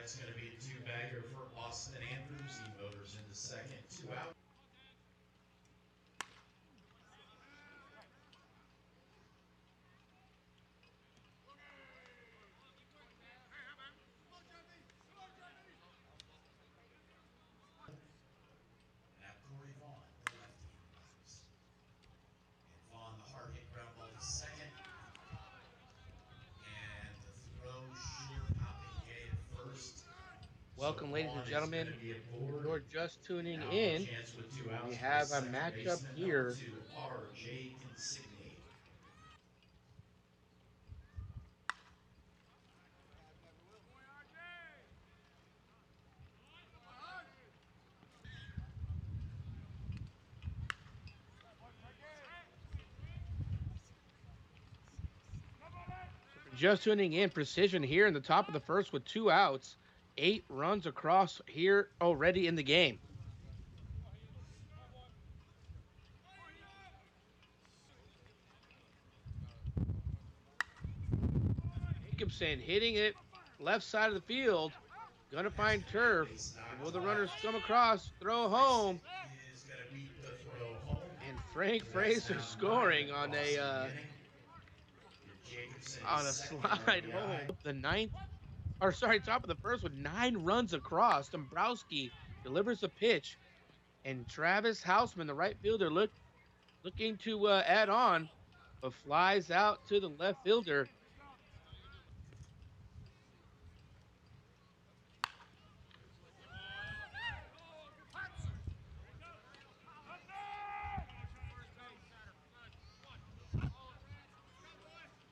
that's going to be a two-bagger for Austin Andrews. He motors into second, 2 out. Now Corey Vaughn, the lefty, moves. And Vaughn, the hard hit ground ball to second. And the throw sure popping gay at first. Welcome, So ladies and gentlemen. If you're just tuning now in, chance with 2 outs we for have a second matchup baseman, here. number 2, R.J. Consigne. Just tuning in, Precision here in the top of the first with 2 outs. 8 runs across here already in the game. Jacobson hitting it left side of the field. Gonna find turf. Will the runners come across? Throw home. And Frank Fraser scoring on a slide home. The top of the first with 9 runs across. Dombrowski delivers a pitch, and Travis Houseman, the right fielder, looking to add on, but flies out to the left fielder.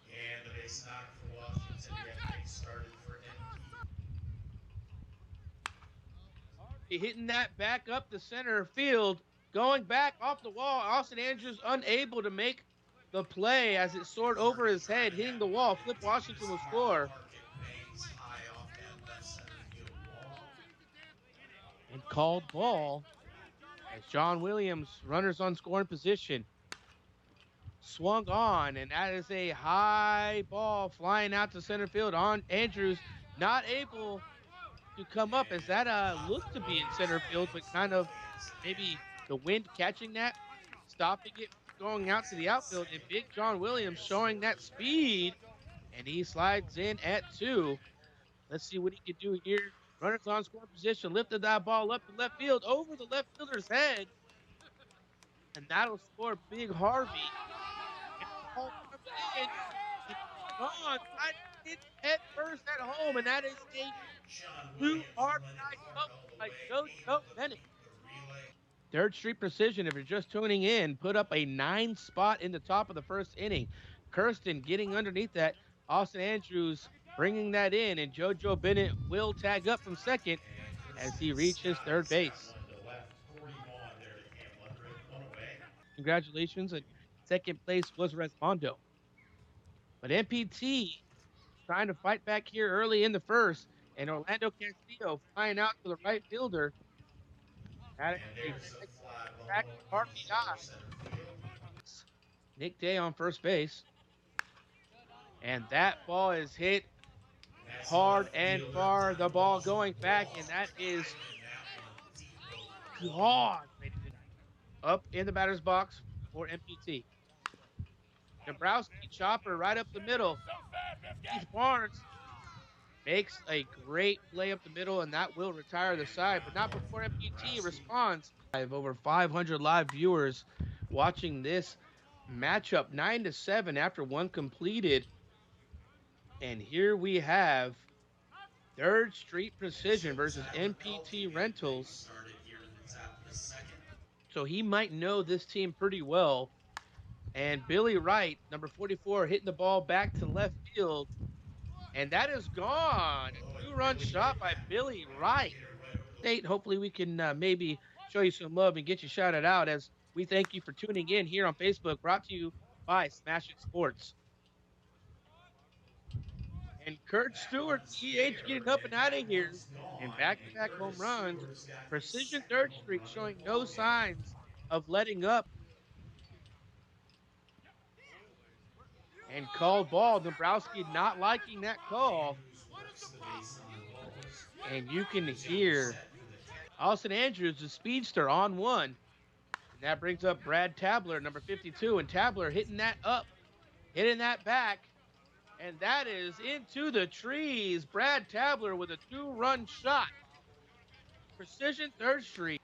And the base knock for Washington to get things started for MPT. Hitting that back up the center field, going back off the wall. Austin Andrews unable to make the play as it soared over his head, hitting the wall. Flip Washington will score. And called ball as John Williams, runners on scoring position, swung on, and that is a high ball flying out to center field. On Andrews, not able to come up as that looked to be in center field, but kind of maybe the wind catching that, stopping it, going out to the outfield, and big John Williams showing that speed, and he slides in at 2. Let's see what he can do here. Runners on scoring position, lifted that ball up to left field over the left fielder's head, and that'll score big Harvey. And the ball comes in, and gone. I hit head first at home, and that is a 2 RBI double by JoJo Bennett. Third Street Precision, if you're just tuning in, put up a 9 spot in the top of the first inning. Kirsten getting underneath that. Austin Andrews bringing that in, and JoJo Bennett will tag up from second as he reaches third base. Congratulations. And second place was Resmondo. But MPT trying to fight back here early in the first, and Orlando Castillo flying out to the right fielder. That is a RBI. Nick Day on first base. And that ball is hit hard and far. The ball going back, and that is gone. Up in the batter's box for MPT. Dombrowski chopper right up the middle. Keith Barnes makes a great play up the middle, and that will retire the side, but not before MPT responds. I have over 500 live viewers watching this matchup, 9-7 after one completed. And here we have Third Street Precision versus MPT Rentals. So he might know this team pretty well. And Billy Wright, number 44, hitting the ball back to left field. And that is gone. A 2-run shot by Billy Wright. Hopefully we can maybe show you some love and get you shouted out, as we thank you for tuning in here on Facebook, brought to you by Smash It Sports. And Kurt Stewart, EH, getting up and out of here. And back-to-back home runs. Precision Third Street showing no signs of letting up. And called ball. Dombrowski not liking that call. And you can hear Austin Andrews, the speedster, on one. And that brings up Brad Tabler, number 52. And Tabler hitting that up, hitting that back. And that is into the trees. Brad Tabler with a 2-run shot. Precision third street.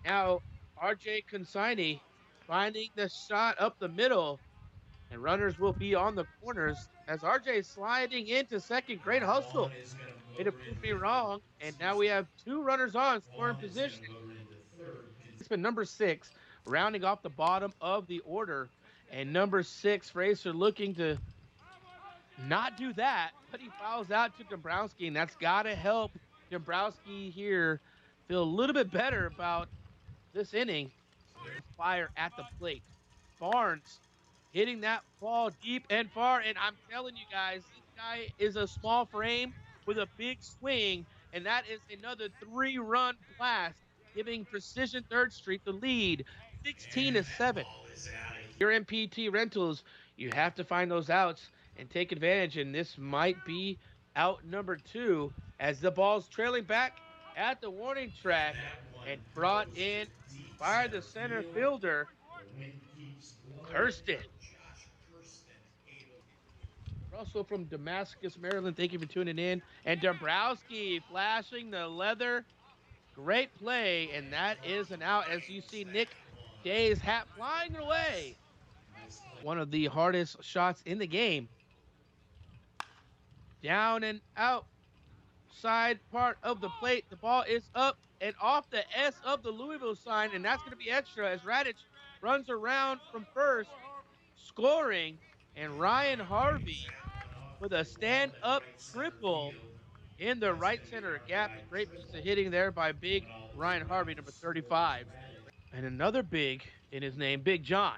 Now, RJ Consigney finding the shot up the middle. And runners will be on the corners as RJ is sliding into second. Great hustle. Way to prove me wrong. And now we have 2 runners on scoring position. It's been number 6, rounding off the bottom of the order. And number 6, Racer, looking to not do that, but he fouls out to Dombrowski, and that's got to help Dombrowski here feel a little bit better about this inning. Fire at the plate. Barnes hitting that ball deep and far, and I'm telling you guys, this guy is a small frame with a big swing, and that is another 3-run blast, giving Precision Third Street the lead, 16-7. Your MPT Rentals, you have to find those outs and take advantage, and this might be out number 2 as the ball's trailing back at the warning track and brought in by the center fielder, Kirsten. Russell from Damascus, Maryland, thank you for tuning in. And Dombrowski flashing the leather. Great play, and that is an out as you see Nick Day's hat flying away. One of the hardest shots in the game. Down and out side part of the plate. The ball is up and off the S of the Louisville sign, and that's going to be extra as Radich runs around from first, scoring, and Ryan Harvey with a stand-up triple in the right center gap. Great piece of hitting there by big Ryan Harvey, number 35. And another big in his name, Big John.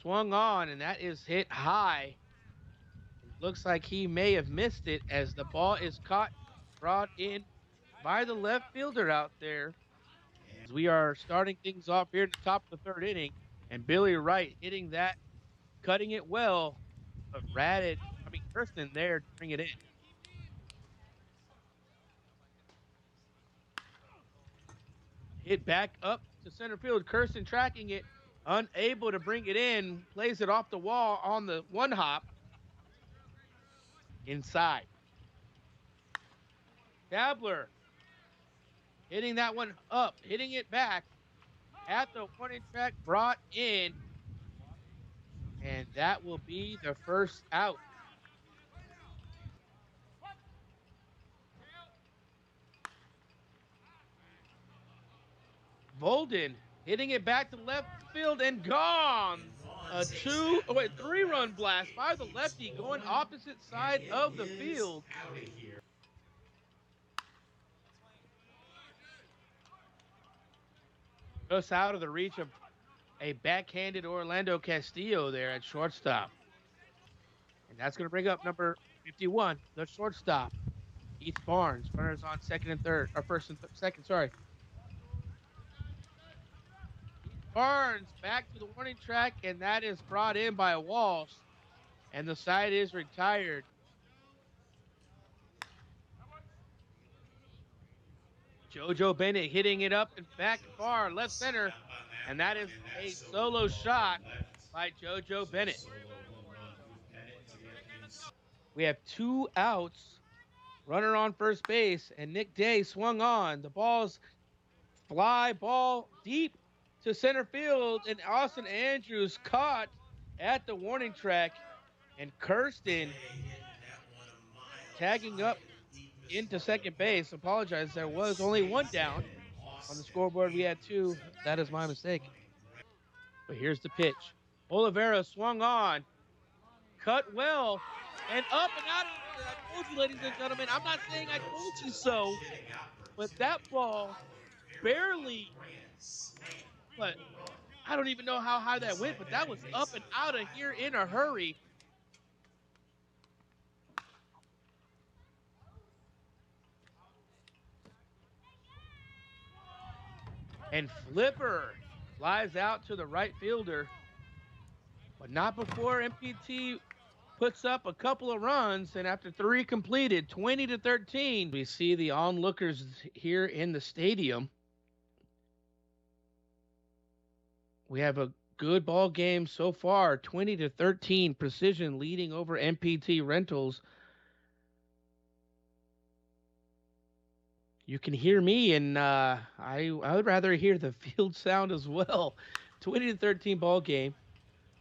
Swung on, and that is hit high. Looks like he may have missed it as the ball is caught, brought in by the left fielder out there. As we are starting things off here at the top of the 3rd inning, and Billy Wright hitting that, cutting it well, but Kirsten there to bring it in. Hit back up to center field. Kirsten tracking it, unable to bring it in, plays it off the wall on the 1-hop. Inside. Tabler hitting that one up, hitting it back at the warning track, brought in, and that will be the first out. Bolden hitting it back to left field and gone. A 3-run blast by the lefty going opposite side of the field. Just out of the reach of a backhanded Orlando Castillo there at shortstop. And that's going to bring up number 51, the shortstop, Heath Barnes. Runners on second and third, or first and second, sorry. Barnes back to the warning track, and that is brought in by Walsh, and the side is retired. JoJo Bennett hitting it up and back far left center, and that is a solo shot by JoJo Bennett. We have 2 outs, runner on first base, and Nick Day swung on. The ball's fly ball deep to center field, and Austin Andrews caught at the warning track, and Kirsten tagging up into second base. Apologize, there was only 1 down on the scoreboard. We had 2. That is my mistake. But here's the pitch. Oliveira swung on, cut well, and up and out of there. I told you, ladies and gentlemen, I'm not saying I told you so, but that ball barely, but I don't even know how high that went, but that was up and out of here in a hurry. And Flipper flies out to the right fielder, but not before MPT puts up a couple of runs, and after 3 completed, 20-13, we see the onlookers here in the stadium. We have a good ball game so far, 20-13, Precision leading over MPT Rentals. You can hear me, and I would rather hear the field sound as well. 20-13 ball game.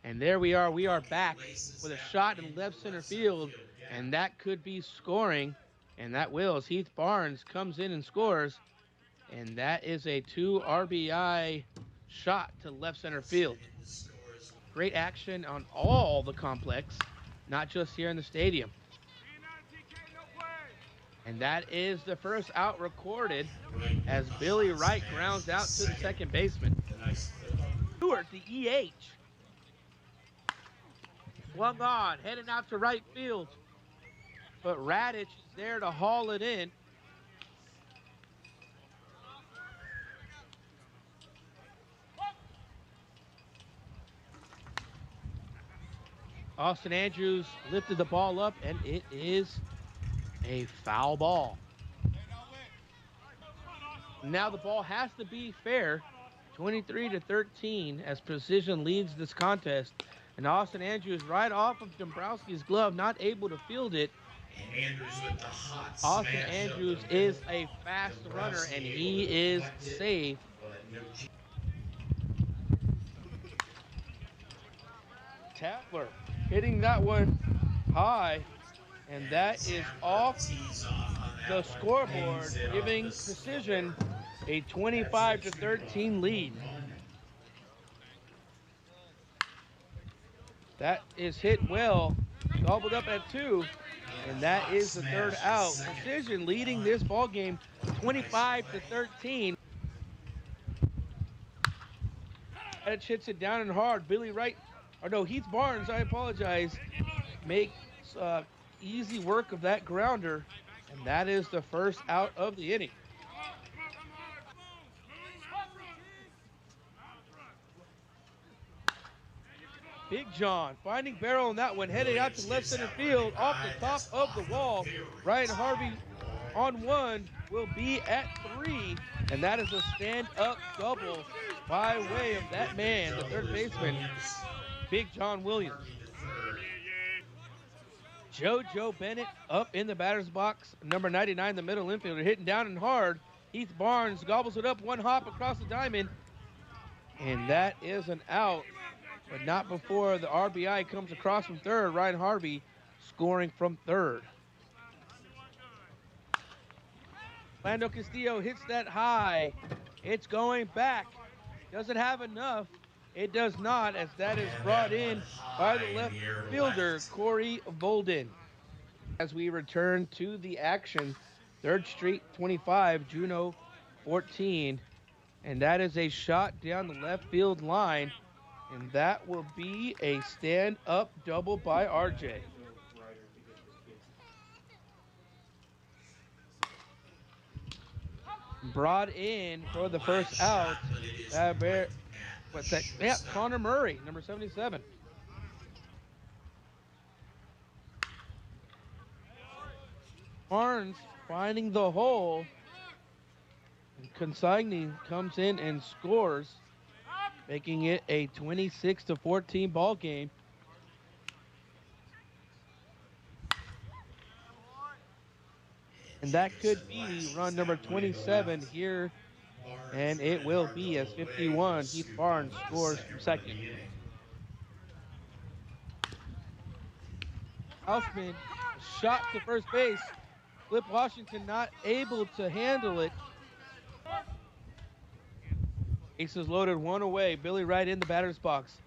And there we are. We are back with a shot in left center field, and that could be scoring. And that will, as Heath Barnes comes in and scores. And that is a 2 RBI shot to left center field. Great action on all the complex, not just here in the stadium. And that is the first out recorded as Billy Wright grounds out to the second baseman. Stewart, the EH. Swung on, heading out to right field. But Radich is there to haul it in. Austin Andrews lifted the ball up, and it is a foul ball. Now the ball has to be fair. 23-13 as Precision leads this contest. And Austin Andrews right off of Dombrowski's glove, not able to field it. And Andrews with the hot Austin Andrews is a fast runner, and he is safe. Tatler hitting that one high, and that is off the scoreboard, giving Precision a 25-13 lead. That is hit well, gobbled up at 2, and that is the third out. Precision leading this ball game 25-13. That hits it down and hard. Billy Wright, or no, Heath Barnes, I apologize, makes easy work of that grounder, and that is the first out of the inning. Big John finding barrel on that one, headed out to left center field off the top of the wall. Ryan Harvey on 1 will be at 3, and that is a stand-up double by way of that man, the third baseman, Big John Williams. JoJo Bennett up in the batter's box, number 99, the middle infielder, hitting down and hard. Heath Barnes gobbles it up, 1 hop across the diamond, and that is an out. But not before the RBI comes across from third. Ryan Harvey scoring from third. Lando Castillo hits that high. It's going back. Does it have enough? It does not, as that is brought in by the left fielder, Corey Bolden. As we return to the action, 3rd Street 25, Juneau 14. And that is a shot down the left field line. And that will be a stand-up double by RJ. Brought in for the first out. What's that? Yeah, Connor Murray, number 77. Barnes finding the hole. And Consignee comes in and scores, making it a 26-14 ball game. And that could be run number 27 here, and it will be as 51. Heath Barnes scores from second. Houseman shot to first base. Flip Washington not able to handle it. Aces loaded, 1 away. Billy Wright in the batter's box.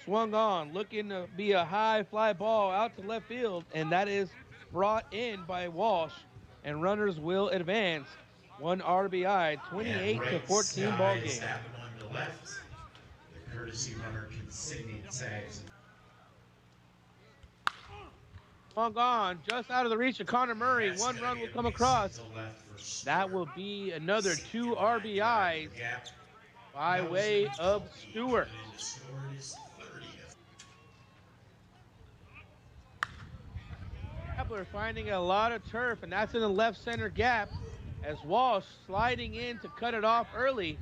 Swung on, looking to be a high fly ball out to left field, and that is brought in by Walsh, and runners will advance. 1 RBI, 28-14 ball game. On the left, the courtesy runner Consignee tags. Swung on, just out of the reach of Connor Murray. 1 run will come across. That will be another 2 RBIs. By way of Stewart. Kepler finding a lot of turf, and that's in the left center gap as Walsh sliding in to cut it off early.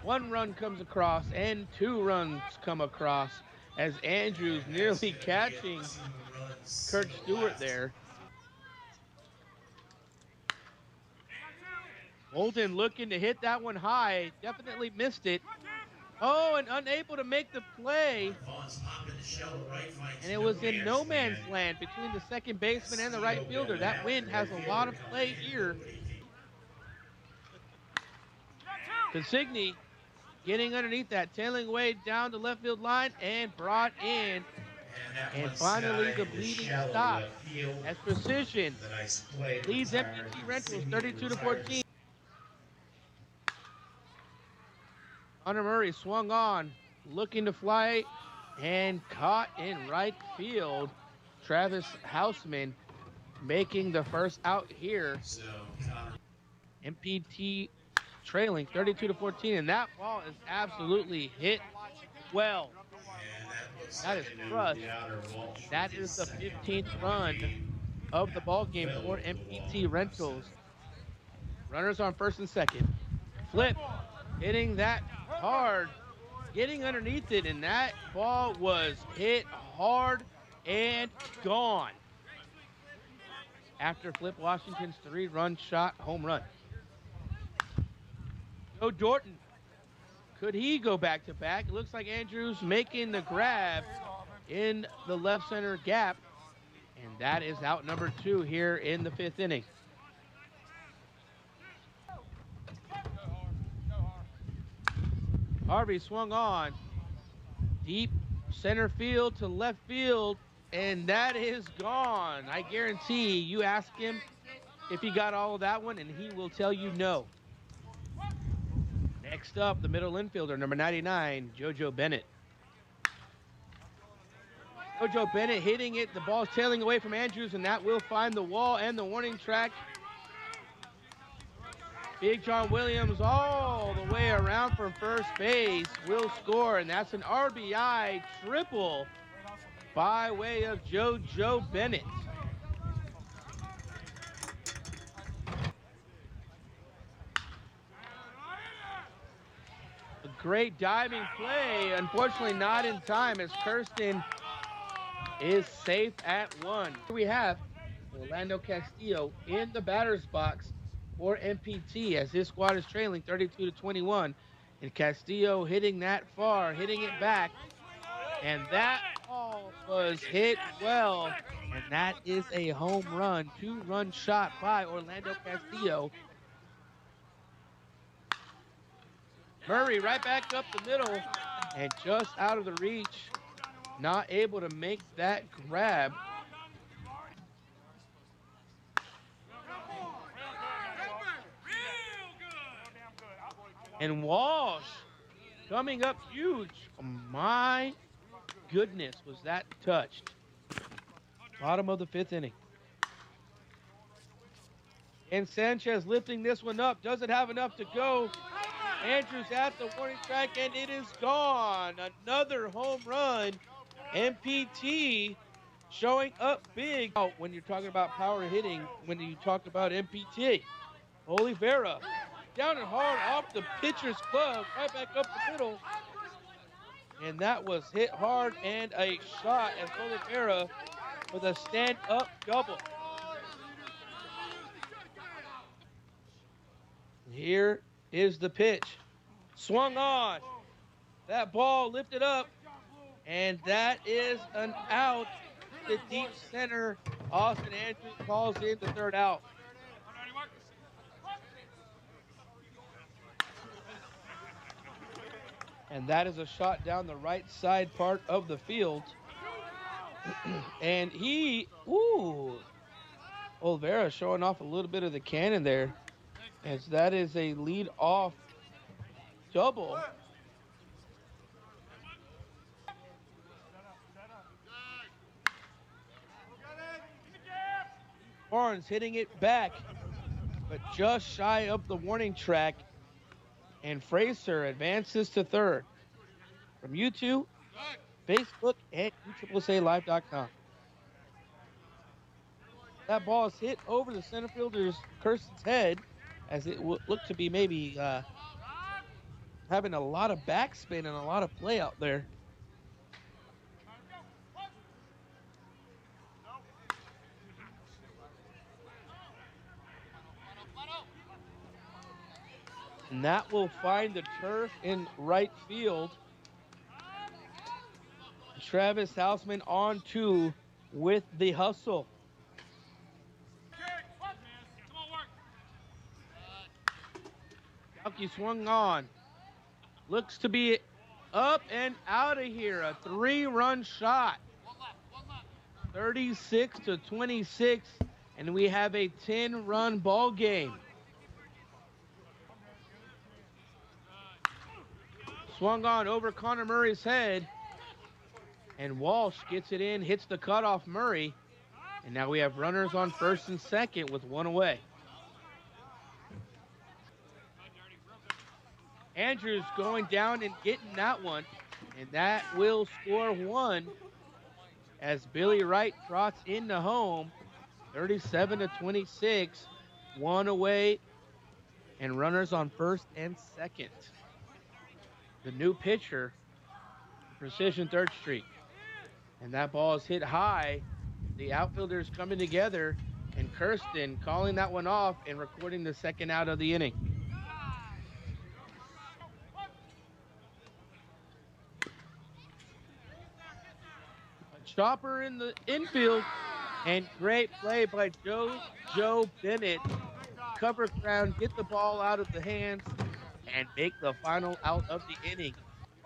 1 run comes across and 2 runs come across as Andrews And that's nearly gonna be catching 2 runs Kurt to the Stewart left. there. Bolden looking to hit that one high, definitely missed it. Oh, and unable to make the play. Vaughn's popping the shell to right, finds And it no was in no man's land. land between the second baseman and the right Castillo fielder. got That out. wind The has right a fielder lot of coming play in, here. nobody. Consigne getting underneath that, tailing away down the left field line and brought in. And that And one's finally, the in the bleeding shallow stop left field. as Precision The nice play to leads retire. MPT Rentals Consigne 32-14. retires. Hunter Murray swung on, looking to fly and caught in right field. Travis Houseman making the first out here. So Connor. MPT trailing 32-14, and that ball is absolutely hit well. And that was That is second to crushed. the outer Walsh. That is the 15th run of the ball game for MPT Rentals. Runners on first and second. Flip, hitting that hard, getting underneath it, and that ball was hit hard and gone. After Flip Washington's 3-run shot home run. Joe Dorton. Could he go back to back? It looks like Andrews making the grab in the left center gap. And that is out number 2 here in the 5th inning. Harvey swung on. Deep center field to left field. And that is gone. I guarantee you ask him if he got all of that one, and he will tell you no. Next up, the middle infielder, number 99, JoJo Bennett. JoJo Bennett hitting it. The ball's tailing away from Andrews, and that will find the wall and the warning track. Big John Williams all the way around from first base will score, and that's an RBI triple by way of JoJo Bennett. A great diving play, unfortunately not in time as Kirsten is safe at 1. Here we have Orlando Castillo in the batter's box for MPT as his squad is trailing 32-21. And Castillo hitting that far, hitting it back. And that ball was hit well. And that is a home run, 2-run shot by Orlando Castillo. Murray right back up the middle and just out of the reach. Not able to make that grab. And Walsh coming up huge. My goodness, was that touched. Bottom of the 5th inning. And Sanchez lifting this one up. Doesn't have enough to go. Andrews at the warning track, and it is gone. Another home run. MPT showing up big. When you're talking about power hitting, when you talk about MPT. Viera down and hard off the pitcher's glove, right back up the middle. And that was hit hard and a shot as Viera with a stand-up double. Here is the pitch. Swung on. That ball lifted up. And that is an out. The deep center, Austin Andrews calls in the 3rd out. And that is a shot down the right side part of the field. And Olvera showing off a little bit of the cannon there, as that is a lead-off double. Barnes hitting it back, but just shy of the warning track. And Fraser advances to 3rd. From YouTube, Facebook, and USSSAlive.com. That ball is hit over the center fielder's Kirsten's head, as it looked to be maybe having a lot of backspin and a lot of play out there. And that will find the turf in right field. Travis Houseman on two with the hustle. Galke swung on. Looks to be up and out of here. A 3-run shot. 36-26, and we have a 10-run ball game. Swung on over Connor Murray's head, and Walsh gets it in, hits the cutoff Murray, and now we have runners on first and second with one away. Andrews going down and getting that one, and that will score one as Billy Wright trots into home. 37-26, one away, and runners on first and second. The new pitcher, Precision Third Street. And that ball is hit high. The outfielders coming together, and Kirsten calling that one off and recording the second out of the inning. A chopper in the infield, and great play by Joe Bennett. Cover ground, get the ball out of the hands, and make the final out of the inning.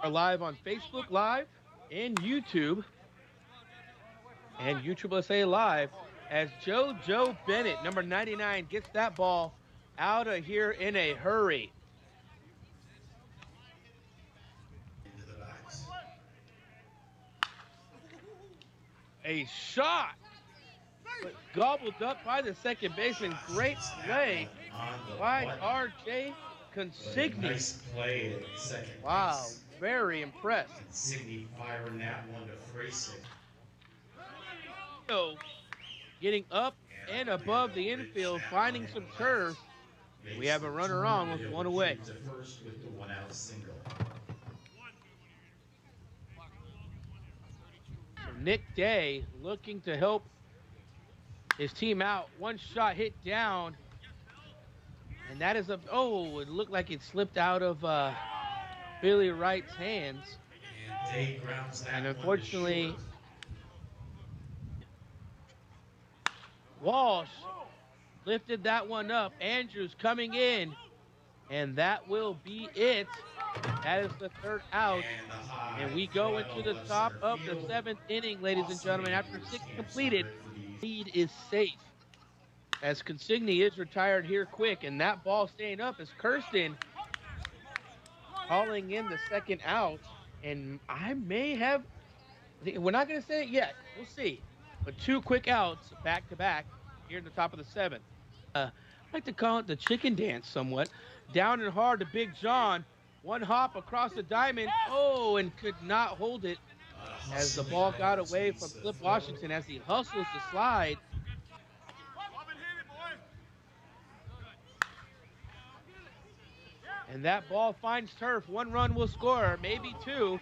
We're live on Facebook Live and YouTube, and USSSA Live, as Joe Bennett, number 99, gets that ball out of here in a hurry. Into the backs. A shot, but gobbled up by the second baseman. Great play by R.J. Consigny. Nice play at second Wow, base. very impressed. Consigny firing that one to Fraysick. Getting up and above the infield, finding some turf. We have a runner on with one away. To first with the one-out single. Nick Day looking to help his team out. One shot hit down, and that is it looked like it slipped out of Billy Wright's hands. And Day grounds that And one to unfortunately, short. Walsh lifted that one up. Andrews coming in, and that will be it. That is the third out. And we go into the top of the 7th inning, ladies and gentlemen. After 6 completed, lead is safe, as Consigny is retired here quick, and that ball staying up is Kirsten calling in the second out. And I may have, we're not going to say it yet. We'll see. But 2 quick outs back to back here in the top of the 7th. I like to call it the chicken dance somewhat. Down and hard to Big John. One hop across the diamond. Oh, and could not hold it as the ball got away from Flip Washington as he hustles the slide. And that ball finds turf. 1 run will score, maybe 2.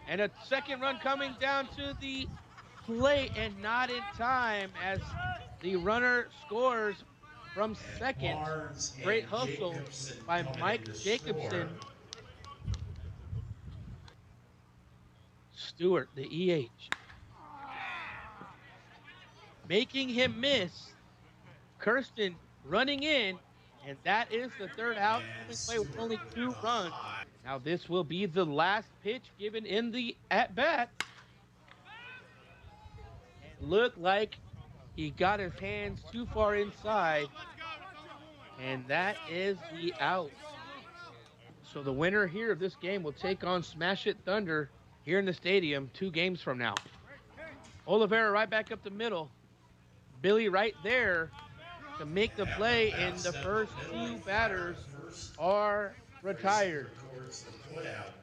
And a second run coming down to the plate, and not in time as the runner scores from second. Great hustle by Mike Jacobson. Stewart, the EH, making him miss. Kirsten running in, and that is the third out. Play with only 2 runs. Now this will be the last pitch given in the at-bat. Looked like he got his hands too far inside, and that is the out. So the winner here of this game will take on Smash It Thunder here in the stadium 2 games from now. Oliveira right back up the middle. Billy right there to make the play, and the first 2 batters are retired. Records the put out.